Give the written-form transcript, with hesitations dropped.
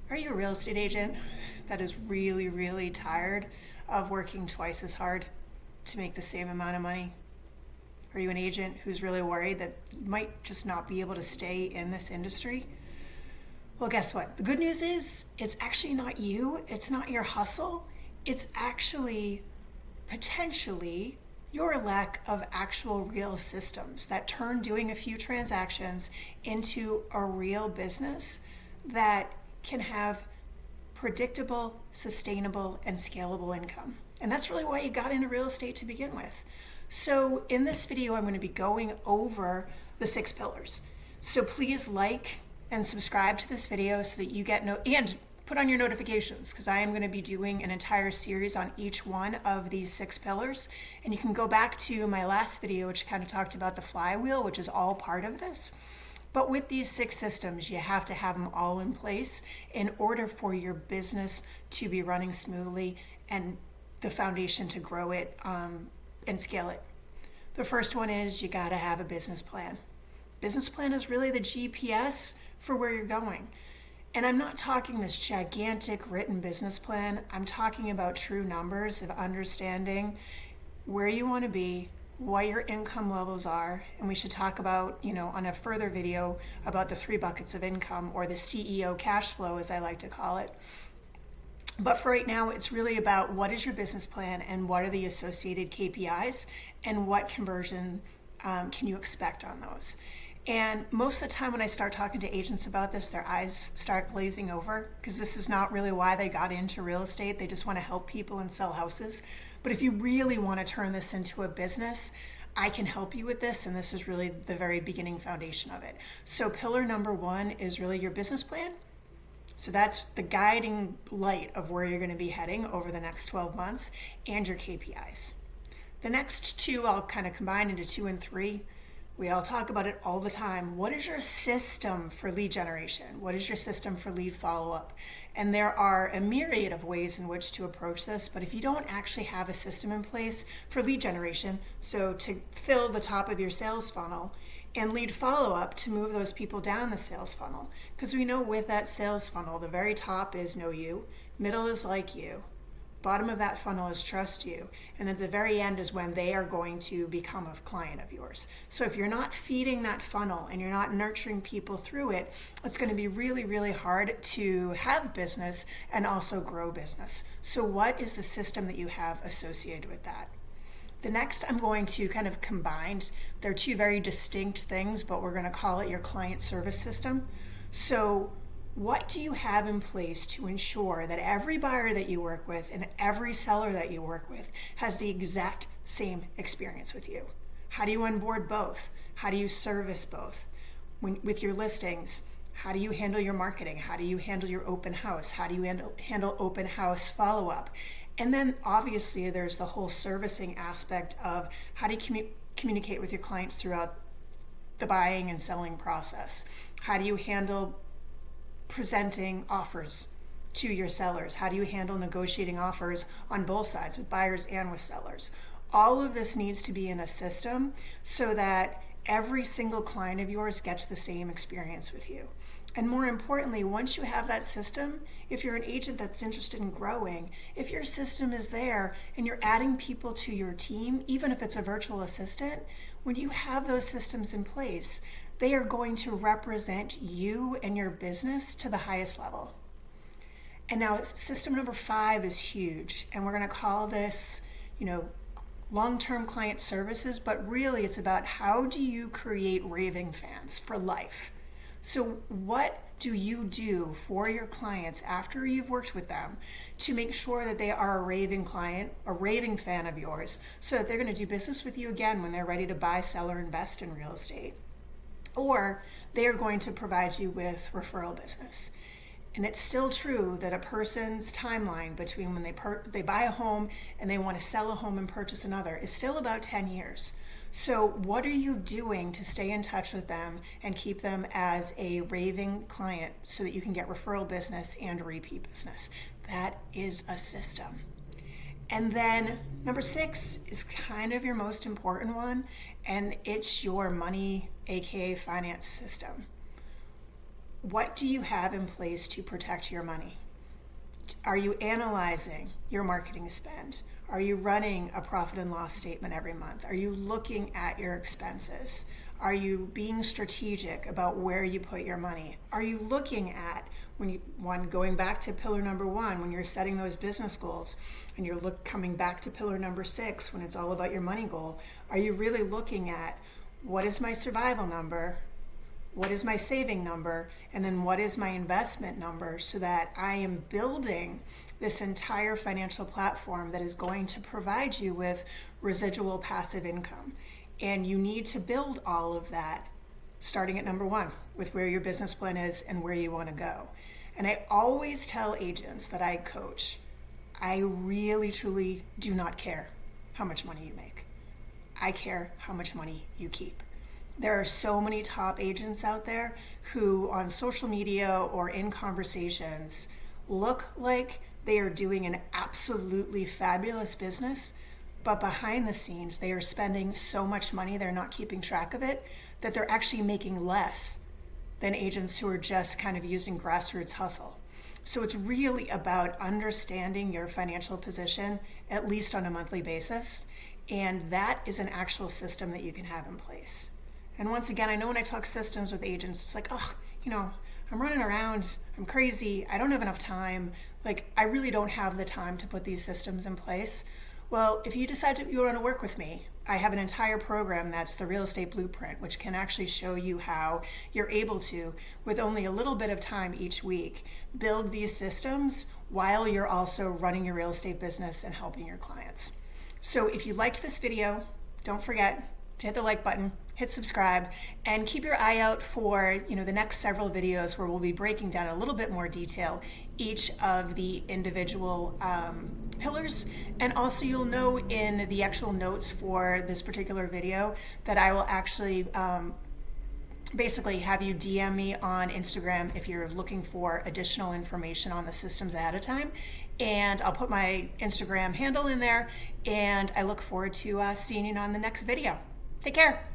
Are you a real estate agent that is really, really tired of working twice as hard to make the same amount of money? Are you an agent who's really worried that you might just not be able to stay in this industry? Well, guess what? The good news is it's actually not you. It's not your hustle. It's actually potentially your lack of actual real systems that turn doing a few transactions into a real business that can have predictable, sustainable, and scalable income. And that's really why you got into real estate to begin with. So in this video, I'm going to be going over the 6 pillars. So please like and subscribe to this video so that you get and put on your notifications, because I am going to be doing an entire series on each one of these 6 pillars. And you can go back to my last video, which kind of talked about the flywheel, which is all part of this. But with these 6 systems, you have to have them all in place in order for your business to be running smoothly and the foundation to grow it and scale it. The first one is you got to have a business plan. Business plan is really the GPS for where you're going. And I'm not talking this gigantic written business plan. I'm talking about true numbers of understanding where you want to be, what your income levels are, and we should talk about, on a further video about the 3 buckets of income, or the CEO cash flow, as I like to call it. But for right now, it's really about what is your business plan and what are the associated KPIs and what conversion can you expect on those. And most of the time when I start talking to agents about this, their eyes start glazing over, because this is not really why they got into real estate. They just want to help people and sell houses. But if you really want to turn this into a business, I can help you with this, and this is really the very beginning foundation of it. So pillar number 1 is really your business plan. So that's the guiding light of where you're going to be heading over the next 12 months, and your KPIs. The next 2 I'll kind of combine into 2 and 3. We all talk about it all the time. What is your system for lead generation? What is your system for lead follow-up? And there are a myriad of ways in which to approach this, but if you don't actually have a system in place for lead generation, so to fill the top of your sales funnel, and lead follow-up to move those people down the sales funnel, because we know with that sales funnel, the very top is know you, middle is like you, bottom of that funnel is trust you, and at the very end is when they are going to become a client of yours. So if you're not feeding that funnel and you're not nurturing people through it, it's going to be really, really hard to have business and also grow business. So what is the system that you have associated with that? The next I'm going to kind of combine, they're 2 very distinct things, but we're going to call it your client service system. So what do you have in place to ensure that every buyer that you work with and every seller that you work with has the exact same experience with you? How do you onboard both? How do you service both? With your listings, how do you handle your marketing? How do you handle your open house? How do you handle open house follow-up? And then obviously there's the whole servicing aspect of how do you communicate with your clients throughout the buying and selling process? How do you handle presenting offers to your sellers? How do you handle negotiating offers on both sides, with buyers and with sellers? All of this needs to be in a system so that every single client of yours gets the same experience with you. And more importantly, once you have that system, if you're an agent that's interested in growing, if your system is there and you're adding people to your team, even if it's a virtual assistant, when you have those systems in place, they are going to represent you and your business to the highest level. And now system number 5 is huge, and we're going to call this, long-term client services, but really it's about how do you create raving fans for life. So what do you do for your clients after you've worked with them to make sure that they are a raving client, a raving fan of yours, so that they're going to do business with you again when they're ready to buy, sell, or invest in real estate? Or they are going to provide you with referral business. And it's still true that a person's timeline between when they buy a home and they want to sell a home and purchase another is still about 10 years. So what are you doing to stay in touch with them and keep them as a raving client so that you can get referral business and repeat business? That is a system. And then number 6 is kind of your most important one, and it's your money, aka finance system. what do you have in place to protect your money? Are you analyzing your marketing spend? Are you running a profit and loss statement every month? Are you looking at your expenses? Are you being strategic about where you put your money? Are you looking at, going back to pillar number 1, when you're setting those business goals, and you're coming back to pillar number 6, when it's all about your money goal, are you really looking at, what is my survival number? What is my saving number? And then what is my investment number, so that I am building this entire financial platform that is going to provide you with residual passive income. And you need to build all of that starting at number 1, with where your business plan is and where you want to go. And I always tell agents that I coach, I really, truly do not care how much money you make. I care how much money you keep. There are so many top agents out there who on social media or in conversations look like they are doing an absolutely fabulous business, but behind the scenes, they are spending so much money, they're not keeping track of it, that they're actually making less than agents who are just kind of using grassroots hustle. So it's really about understanding your financial position, at least on a monthly basis, and that is an actual system that you can have in place. And once again, I know when I talk systems with agents, it's like, I'm running around, I'm crazy, I don't have enough time. Like, I really don't have the time to put these systems in place. Well, if you decide you want to work with me, I have an entire program that's the Real Estate Blueprint, which can actually show you how you're able to, with only a little bit of time each week, build these systems while you're also running your real estate business and helping your clients. So if you liked this video, don't forget to hit the like button, hit subscribe, and keep your eye out for the next several videos where we'll be breaking down a little bit more detail each of the individual pillars. And also you'll know in the actual notes for this particular video that I will actually basically have you DM me on Instagram if you're looking for additional information on the systems ahead of time. And I'll put my Instagram handle in there, and I look forward to seeing you on the next video. Take care.